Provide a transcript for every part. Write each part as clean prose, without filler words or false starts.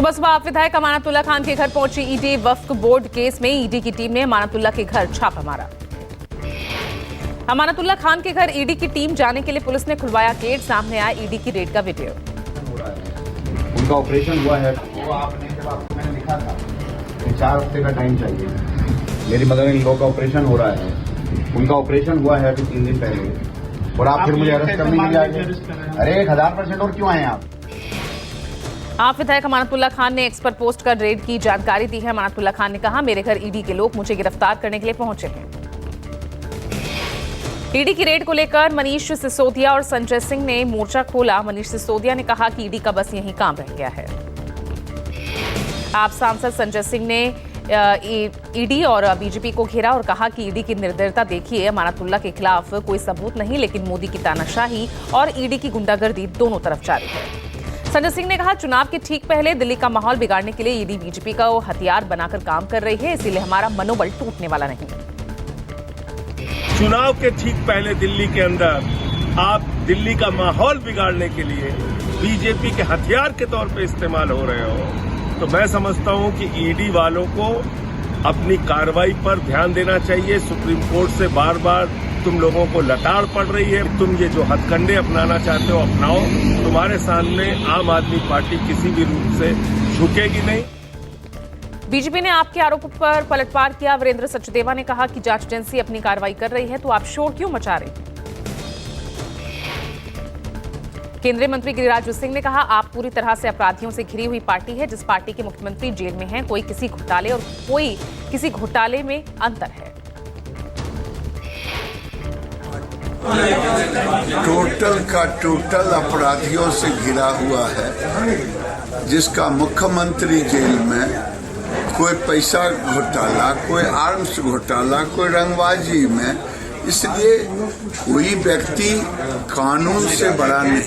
सुबह सुबह आप विधायक अमानतुल्लाह खान के घर पहुंची ईडी। वक्फ बोर्ड केस में ईडी की टीम ने अमानतुल्लाह के घर छापा मारा। अमानतुल्लाह खान के घर ईडी की टीम जाने के लिए पुलिस ने खुलवाया गेट। सामने आया ईडी की रेड का वीडियो। उनका ऑपरेशन हुआ है, वो आपने जब आपको मैंने लिखा था कि 4 हफ्ते का टाइम चाहिए। मेरी मदर इन लॉ का ऑपरेशन हो रहा है, उनका ऑपरेशन हुआ है अभी 3 दिन पहले, और आप फिर मुझे अरेस्ट करने के लिए आए। अरे 1000% और क्यों आए आप विधायक अमानतुल्लाह खान ने एक्स पर पोस्ट कर रेड की जानकारी दी है। अमानतुल्लाह खान ने कहा, मेरे घर ईडी के लोग मुझे गिरफ्तार करने के लिए पहुंचे हैं। ईडी की रेड को लेकर मनीष सिसोदिया और संजय सिंह ने मोर्चा खोला। मनीष सिसोदिया ने कहा कि ईडी का बस यही काम रह गया है। आप सांसद संजय सिंह ने ईडी और बीजेपी को घेरा और कहा कि ईडी की निर्दयता देखिए, अमानतुल्लाह के खिलाफ कोई सबूत नहीं, लेकिन मोदी की तानाशाही और ईडी की गुंडागर्दी दोनों तरफ जारी है। संजय सिंह ने कहा, चुनाव के ठीक पहले दिल्ली का माहौल बिगाड़ने के लिए ईडी बीजेपी का हथियार बनाकर काम कर रही है, इसीलिए हमारा मनोबल टूटने वाला नहीं। चुनाव के ठीक पहले दिल्ली के अंदर आप दिल्ली का माहौल बिगाड़ने के लिए बीजेपी के हथियार के तौर पे इस्तेमाल हो रहे हो, तो मैं समझता हूं कि ईडी वालों को अपनी कार्रवाई पर ध्यान देना चाहिए। सुप्रीम कोर्ट से बार बार तुम लोगों को लताड़ पड़ रही है। तुम ये जो हथकंडे अपनाना चाहते हो अपनाओ, तुम्हारे सामने आम आदमी पार्टी किसी भी रूप से झुकेगी नहीं। बीजेपी ने आपके आरोपों पर पलटवार किया। वीरेंद्र सचदेवा ने कहा कि जांच एजेंसी अपनी कार्रवाई कर रही है, तो आप शोर क्यों मचा रहे हैं। केंद्रीय मंत्री गिरिराज सिंह ने कहा, आप पूरी तरह से अपराधियों से घिरी हुई पार्टी है। जिस पार्टी के मुख्यमंत्री जेल में हैं, कोई किसी घोटाले और कोई किसी घोटाले में अंतर है। टोटल का टोटल अपराधियों से घिरा हुआ है, जिसका मुख्यमंत्री जेल में, कोई पैसा घोटाला, कोई आर्म्स घोटाला, कोई रंगबाजी में, इसलिए कोई व्यक्ति कानून से बड़ा नहीं।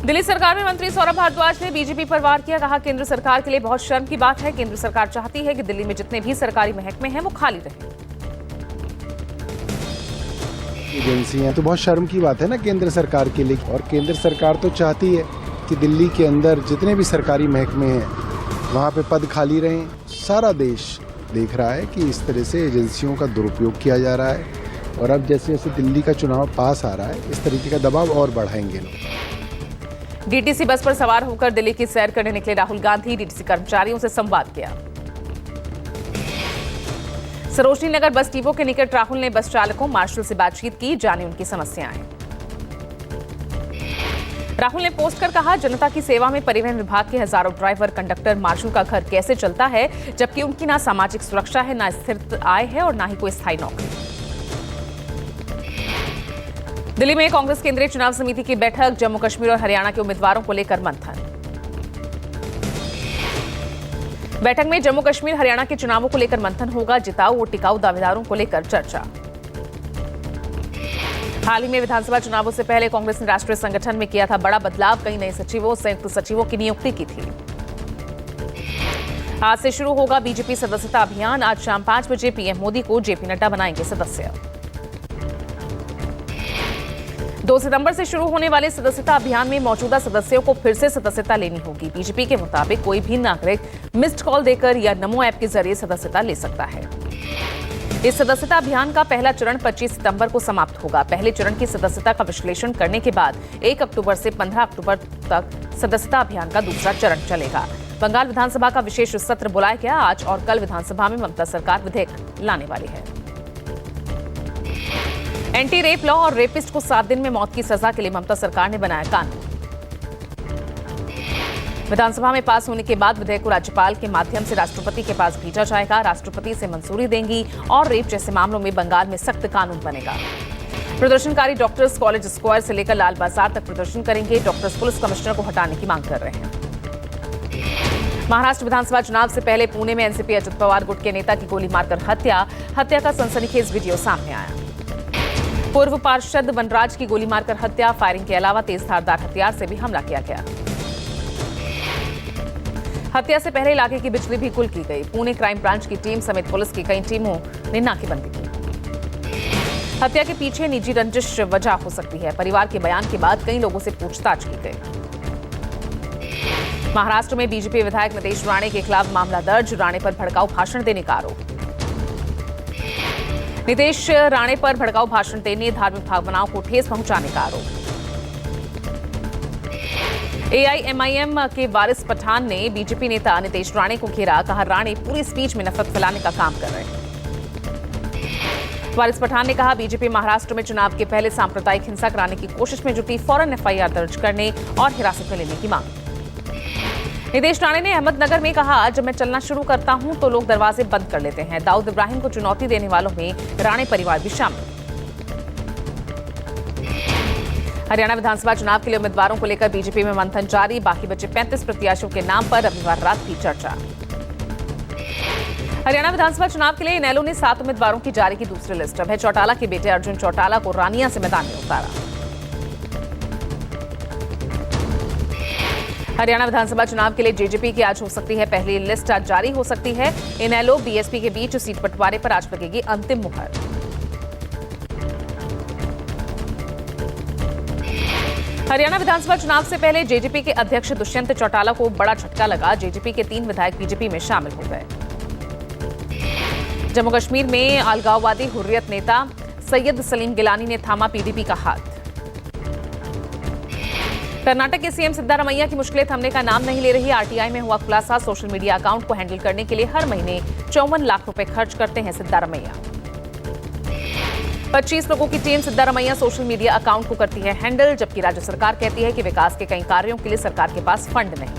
दिल्ली सरकार में मंत्री सौरभ भारद्वाज ने बीजेपी पर वार किया। कहा, केंद्र सरकार के लिए बहुत शर्म की बात है। केंद्र सरकार चाहती है कि दिल्ली में जितने भी सरकारी महकमे हैं वो खाली रहे। एजेंसी है तो बहुत शर्म की बात है ना केंद्र सरकार के लिए। और केंद्र सरकार तो चाहती है कि दिल्ली के अंदर जितने भी सरकारी महकमे हैं वहाँ पे पद खाली रहें। सारा देश देख रहा है कि इस तरह से एजेंसियों का दुरुपयोग किया जा रहा है, और अब जैसे जैसे दिल्ली का चुनाव पास आ रहा है, इस तरीके का दबाव और बढ़ाएंगे लोग। डीटीसी बस पर सवार होकर दिल्ली की सैर करने निकले राहुल गांधी। डीटीसी कर्मचारियों से संवाद किया। सरोजनी नगर बस डिपो के निकट राहुल ने बस चालकों, मार्शल से बातचीत की, जाने उनकी समस्याएं। राहुल ने पोस्ट कर कहा, जनता की सेवा में परिवहन विभाग के हजारों ड्राइवर, कंडक्टर, मार्शल का घर कैसे चलता है, जबकि उनकी ना सामाजिक सुरक्षा है, ना स्थिर आय है और ना ही कोई स्थायी नौकरी। दिल्ली में कांग्रेस केंद्रीय चुनाव समिति की बैठक। जम्मू कश्मीर और हरियाणा के उम्मीदवारों को लेकर मंथन। बैठक में जम्मू कश्मीर हरियाणा के चुनावों को लेकर मंथन होगा। जिताऊ और टिकाऊ दावेदारों को लेकर चर्चा। हाल ही में विधानसभा चुनावों से पहले कांग्रेस ने राष्ट्रीय संगठन में किया था बड़ा बदलाव। कई नए सचिवों, संयुक्त सचिवों की नियुक्ति की थी। आज से शुरू होगा बीजेपी सदस्यता अभियान। आज शाम 5 बजे पीएम मोदी को जेपी नड्डा बनाएंगे सदस्य। 2 सितंबर से शुरू होने वाले सदस्यता अभियान में मौजूदा सदस्यों को फिर से सदस्यता लेनी होगी। बीजेपी के मुताबिक कोई भी नागरिक मिस्ड कॉल देकर या नमो ऐप के जरिए सदस्यता ले सकता है। इस सदस्यता अभियान का पहला चरण 25 सितंबर को समाप्त होगा। पहले चरण की सदस्यता का विश्लेषण करने के बाद 1 अक्टूबर से 15 अक्टूबर तक सदस्यता अभियान का दूसरा चरण चलेगा। बंगाल विधानसभा का विशेष सत्र बुलाया गया। आज और कल विधानसभा में ममता सरकार विधेयक लाने वाली है। एंटी रेप लॉ और रेपिस्ट को 7 दिन में मौत की सजा के लिए ममता सरकार ने बनाया कानून। विधानसभा में पास होने के बाद विधेयक को राज्यपाल के माध्यम से राष्ट्रपति के पास भेजा जाएगा। राष्ट्रपति से मंजूरी देंगी और रेप जैसे मामलों में बंगाल में सख्त कानून बनेगा। प्रदर्शनकारी डॉक्टर्स कॉलेज स्क्वायर से लेकर लाल बाजार तक प्रदर्शन करेंगे। डॉक्टर्स पुलिस कमिश्नर को हटाने की मांग कर रहे हैं। महाराष्ट्र विधानसभा चुनाव से पहले पुणे में एनसीपी अजित पवार गुट के नेता की गोली मारकर हत्या का सनसनीखेज वीडियो सामने आया। पूर्व पार्षद वनराज की गोली मारकर हत्या। फायरिंग के अलावा तेज धारदार हथियार से भी हमला किया गया। हत्या से पहले इलाके की बिजली भी गुल की गई। पुणे क्राइम ब्रांच की टीम समेत पुलिस की कई टीमों ने नाकेबंदी की। हत्या के पीछे निजी रंजिश वजह हो सकती है। परिवार के बयान के बाद कई लोगों से पूछताछ की गई। महाराष्ट्र में बीजेपी विधायक नितेश राणे के खिलाफ मामला दर्ज, राणे पर भड़काऊ भाषण देने का आरोप। नितेश राणे पर भड़काऊ भाषण देने, धार्मिक भावनाओं को ठेस पहुंचाने का आरोप। एआईएमआईएम के वारिस पठान ने बीजेपी नेता नितेश राणे को घेरा, कहा राणे पूरी स्पीच में नफरत फैलाने का काम कर रहे हैं। वारिस पठान ने कहा बीजेपी महाराष्ट्र में चुनाव के पहले सांप्रदायिक हिंसा कराने की कोशिश में जुटी, फौरन एफआईआर दर्ज करने और हिरासत में लेने की मांग। नितेश राणे ने अहमदनगर में कहा जब मैं चलना शुरू करता हूं तो लोग दरवाजे बंद कर लेते हैं। दाऊद इब्राहिम को चुनौती देने वालों में राणे परिवार भी शामिल। हरियाणा विधानसभा चुनाव के लिए उम्मीदवारों को लेकर बीजेपी में मंथन जारी, बाकी बचे 35 प्रत्याशियों के नाम पर रविवार रात की चर्चा। हरियाणा विधानसभा चुनाव के लिए इनेलो ने 7 उम्मीदवारों की जारी की दूसरी लिस्ट। अभय चौटाला के बेटे अर्जुन चौटाला को रानिया से मैदान में उतारा। हरियाणा विधानसभा चुनाव के लिए जेजेपी की आज हो सकती है पहली लिस्ट, आज जारी हो सकती है। इनेलो बीएसपी के बीच सीट बंटवारे पर आज लगेगी अंतिम मुहर। हरियाणा विधानसभा चुनाव से पहले जेजेपी के अध्यक्ष दुष्यंत चौटाला को बड़ा झटका लगा, जेजेपी के 3 विधायक बीजेपी में शामिल हो गए। जम्मू कश्मीर में अलगाववादी हुर्रियत नेता सैयद सलीम गिलानी ने थामा पीडीपी का हाथ। कर्नाटक के सीएम सिद्धारमैया की मुश्किलें थमने का नाम नहीं ले रही, आरटीआई में हुआ खुलासा, सोशल मीडिया अकाउंट को हैंडल करने के लिए हर महीने 54 लाख रुपए खर्च करते हैं सिद्धारमैया। 25 लोगों की team Siddaramaiah social media account को करती है हैंडल, जबकि राज्य सरकार कहती है कि विकास के कई कार्यों के लिए सरकार के पास फंड नहीं।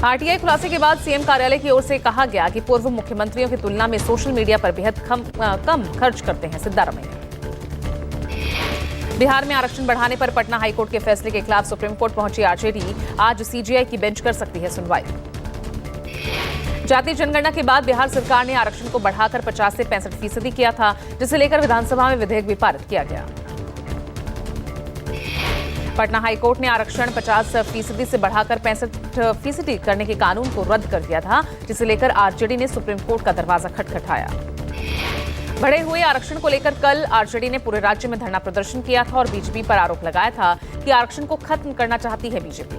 आरटीआई खुलासे के बाद सीएम कार्यालय की ओर से कहा गया कि पूर्व मुख्यमंत्रियों की तुलना में सोशल मीडिया पर बेहद कम खर्च करते हैं सिद्धारमैया। बिहार में आरक्षण बढ़ाने पर पटना हाईकोर्ट के फैसले के खिलाफ सुप्रीम कोर्ट पहुंची आरजेडी, आज सीजीआई की बेंच कर सकती है सुनवाई। जातीय जनगणना के बाद बिहार सरकार ने आरक्षण को बढ़ाकर 50 से 65% किया था, जिसे लेकर विधानसभा में विधेयक भी पारित किया गया। पटना हाईकोर्ट ने आरक्षण 50% से बढ़ाकर 65% करने के कानून को रद्द कर दिया था, जिसे लेकर आरजेडी ने सुप्रीम कोर्ट का दरवाजा खटखटाया। बढ़े हुए आरक्षण को लेकर कल आरजेडी ने पूरे राज्य में धरना प्रदर्शन किया था और बीजेपी पर आरोप लगाया था कि आरक्षण को खत्म करना चाहती है बीजेपी।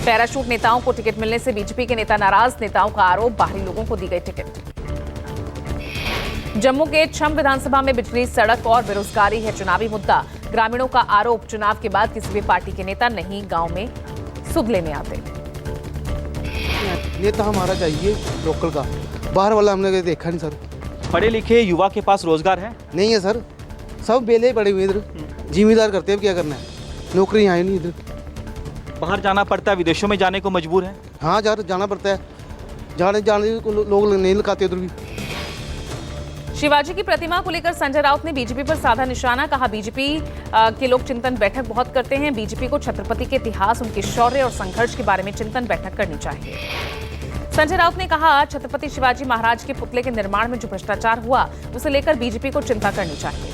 पैराशूट नेताओं को टिकट मिलने से बीजेपी के नेता नाराज, नेताओं का आरोप बाहरी लोगों को दी गई टिकट। जम्मू के छम विधानसभा में बिजली, सड़क और बेरोजगारी है चुनावी मुद्दा, ग्रामीणों का आरोप चुनाव के बाद किसी भी पार्टी के नेता नहीं गांव में सुध लेने आते। नेता हमारा चाहिए लोकल का, बाहर वाला हमने देखा नहीं सर। पढ़े लिखे युवा के पास रोजगार है? नहीं है सर, सब बेले पड़े हुए इधर, जिम्मेदार करते हैं, क्या करना है, नौकरी है नहीं इधर। बाहर जाना पड़ता है, विदेशों में जाने को मजबूर है? हाँ जाना पड़ता है, जाने को लोग नहीं लगाते उधर भी। शिवाजी की प्रतिमा को लेकर संजय राउत ने बीजेपी पर साधा निशाना, कहा बीजेपी के लोग चिंतन बैठक बहुत करते हैं, बीजेपी को छत्रपति के इतिहास, उनके शौर्य और संघर्ष के बारे में चिंतन बैठक करनी चाहिए। संजय राउत ने कहा छत्रपति शिवाजी महाराज के पुतले के निर्माण में जो भ्रष्टाचार हुआ उसे लेकर बीजेपी को चिंता करनी चाहिए।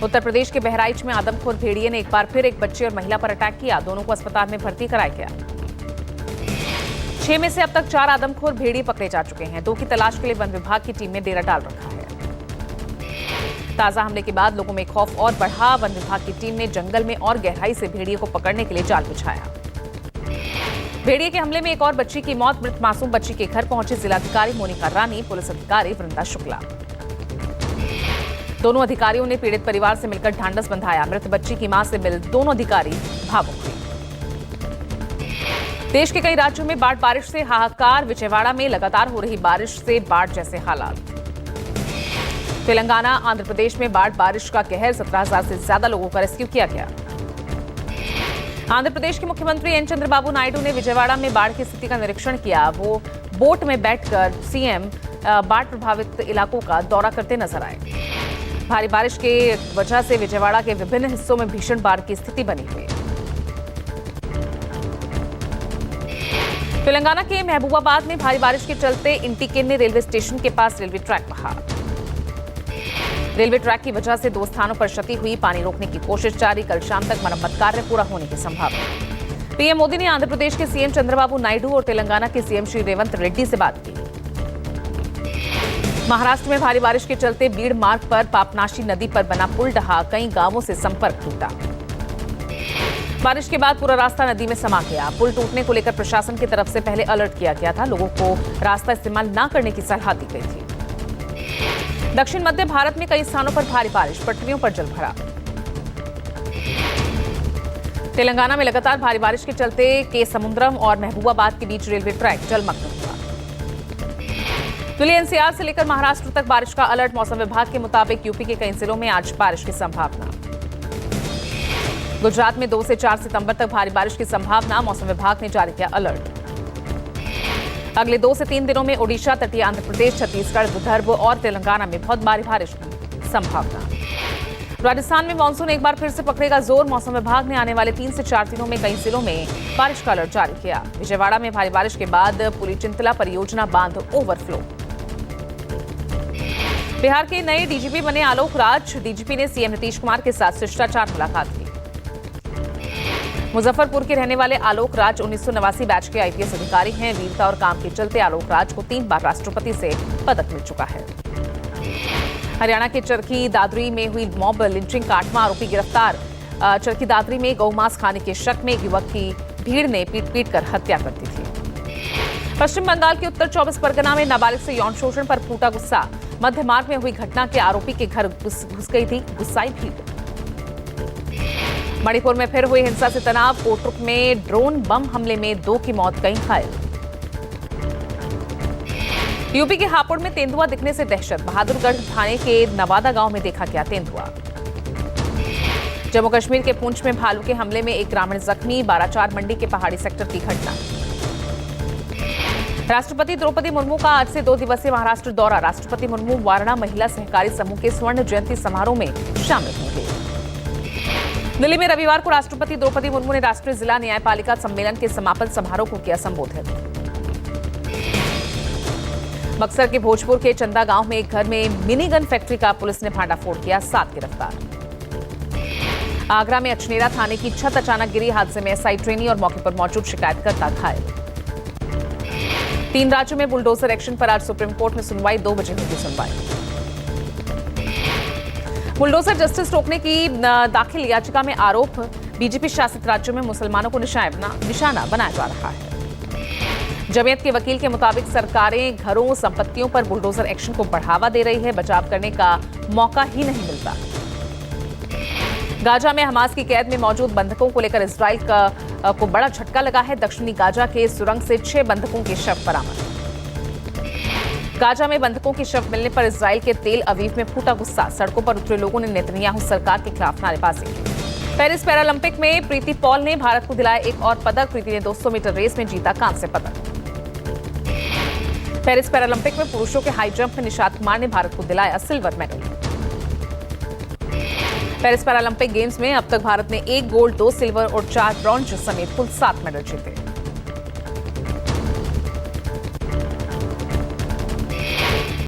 उत्तर प्रदेश के बहराइच में आदमखोर भेड़िए ने एक बार फिर एक बच्चे और महिला पर अटैक किया, दोनों को अस्पताल में भर्ती कराया गया। 6 में से अब तक 4 आदमखोर भेड़िए पकड़े जा चुके हैं, 2 की तलाश के लिए वन विभाग की टीम ने डेरा डाल रखा है। ताजा हमले के बाद लोगों में खौफ और बढ़ा, वन विभाग की टीम ने जंगल में और गहराई से भेड़िए को पकड़ने के लिए जाल बिछाया। भेड़िए के हमले में एक और बच्ची की मौत, मृत मासूम बच्ची के घर पहुंचे जिलाधिकारी मोनिका रानी, पुलिस अधिकारी वृंदा शुक्ला। दोनों अधिकारियों ने पीड़ित परिवार से मिलकर ढांढस बंधाया, मृत बच्ची की मां से मिल दोनों अधिकारी भावुक हुए। देश के कई राज्यों में बाढ़ बारिश से हाहाकार, विजयवाड़ा में लगातार हो रही बारिश से बाढ़ जैसे हालात। तेलंगाना, आंध्र प्रदेश में बाढ़ बारिश का कहर, 17,000 से ज्यादा लोगों का रेस्क्यू किया गया। आंध्र प्रदेश के मुख्यमंत्री एन चंद्रबाबू नायडू ने विजयवाड़ा में बाढ़ की स्थिति का निरीक्षण किया। वो बोट में बैठकर सीएम बाढ़ प्रभावित इलाकों का दौरा करते नजर आए। भारी बारिश के वजह से विजयवाड़ा के विभिन्न हिस्सों में भीषण बाढ़ की स्थिति बनी हुई है। तेलंगाना के महबूबाबाद में भारी बारिश के चलते इंटिकेन्नी रेलवे स्टेशन के पास रेलवे ट्रैक बहा। रेलवे ट्रैक की वजह से 2 स्थानों पर क्षति हुई, पानी रोकने की कोशिश जारी, कल शाम तक मरम्मत कार्य पूरा होने की संभावना। पीएम मोदी ने आंध्र प्रदेश के सीएम चंद्रबाबू नायडू और तेलंगाना के सीएम श्री रेवंत रेड्डी से बात की। महाराष्ट्र में भारी बारिश के चलते बीड़ मार्ग पर पापनाशी नदी पर बना पुल ढहा, कई गांवों से संपर्क टूटा। बारिश के बाद पूरा रास्ता नदी में समा गया। पुल टूटने को लेकर प्रशासन की तरफ से पहले अलर्ट किया गया था। लोगों को रास्ता इस्तेमाल न करने की सलाह दी गई थी। दक्षिण मध्य भारत में कई स्थानों पर भारी बारिश, पटरियों पर जलभराव। तेलंगाना में लगातार भारी बारिश के चलते केसमुद्रम और महबूबाबाद के बीच रेलवे ट्रैक जलमग्न हुआ। दिल्ली एनसीआर से लेकर महाराष्ट्र तक बारिश का अलर्ट। मौसम विभाग के मुताबिक यूपी के कई जिलों में आज बारिश की संभावना। गुजरात में 2 से 4 सितंबर तक भारी बारिश की संभावना। मौसम विभाग ने जारी किया अलर्ट। अगले 2 से 3 दिनों में ओडिशा, तटीय आंध्र प्रदेश, छत्तीसगढ़, विदर्भ और तेलंगाना में बहुत भारी बारिश की संभावना। राजस्थान में मानसून एक बार फिर से पकड़ेगा जोर। मौसम विभाग ने आने वाले 3 से 4 दिनों में कई जिलों में बारिश का अलर्ट जारी किया। विजयवाड़ा में भारी बारिश के बाद पुलिचिंतला परियोजना बांध ओवरफ्लो। बिहार के नए डीजीपी बने आलोक राज। डीजीपी ने सीएम नीतीश कुमार के साथ शिष्टाचार मुलाकात की। मुजफ्फरपुर के रहने वाले आलोक राज 1989 बैच के आईपीएस अधिकारी हैं। वीरता और काम के चलते आलोक राज को 3 बार राष्ट्रपति से पदक मिल चुका है। हरियाणा के चरखी दादरी में हुई मॉब लिंचिंग का 8वां आरोपी गिरफ्तार। चरखी दादरी में गौमांस खाने के शक में एक युवक की भीड़ ने पीट कर हत्या कर दी थी। पश्चिम बंगाल के उत्तर 24 परगना में नाबालिग से यौन शोषण पर फूटा गुस्सा। मध्य मार्ग में हुई घटना के आरोपी के घर घुस गई थी गुस्साई भीड़। मणिपुर में फिर हुई हिंसा से तनाव। कोटरुक में ड्रोन बम हमले में 2 की मौत, कई घायल। यूपी के हापुड़ में तेंदुआ दिखने से दहशत। बहादुरगढ़ थाने के नवादा गांव में देखा गया तेंदुआ। जम्मू कश्मीर के पुंछ में भालू के हमले में एक ग्रामीण जख्मी। 12/4 मंडी के पहाड़ी सेक्टर की घटना। राष्ट्रपति द्रौपदी मुर्मू का आज से 2 दिवसीय महाराष्ट्र दौरा। राष्ट्रपति मुर्मू वारणा महिला सहकारी समूह के स्वर्ण जयंती समारोह में शामिल होंगे। दिल्ली में रविवार को राष्ट्रपति द्रौपदी मुर्मू ने राष्ट्रीय जिला न्यायपालिका सम्मेलन के समापन समारोह को किया संबोधित। बक्सर के भोजपुर के चंदा गांव में एक घर में मिनी गन फैक्ट्री का पुलिस ने भांडाफोड़ किया, 7 गिरफ्तार। आगरा में अचनेरा थाने की छत अचानक गिरी। हादसे में एसआई ट्रेनी और मौके पर मौजूद शिकायतकर्ता घायल। 3 राज्यों में बुलडोजर एक्शन पर आज सुप्रीम कोर्ट में सुनवाई। 2 बजे होगी सुनवाई। बुलडोजर जस्टिस रोकने की दाखिल याचिका में आरोप, बीजेपी शासित राज्यों में मुसलमानों को निशाना बनाया जा रहा है। जमीयत के वकील के मुताबिक सरकारें घरों, संपत्तियों पर बुलडोजर एक्शन को बढ़ावा दे रही है। बचाव करने का मौका ही नहीं मिलता। गाजा में हमास की कैद में मौजूद बंधकों को लेकर इजराइल को बड़ा झटका लगा है। दक्षिणी गाजा के सुरंग से 6 बंधकों के शव बरामद। गाजा में बंधकों के शव मिलने पर इजराइल के तेल अवीव में फूटा गुस्सा। सड़कों पर उतरे लोगों ने नेतन्याहू सरकार के खिलाफ नारेबाजी की। पेरिस पैरालंपिक में प्रीति पॉल ने भारत को दिलाया एक और पदक। प्रीति ने 200 मीटर रेस में जीता कांस्य पदक। पेरिस पैरालंपिक में पुरुषों के हाई जंप में निशात कुमार ने भारत को दिलाया silver medal. Paris Paralympic games में अब तक भारत ने 1 गोल्ड, 2 सिल्वर और 4 ब्रॉन्ज समेत कुल 7 मेडल जीते।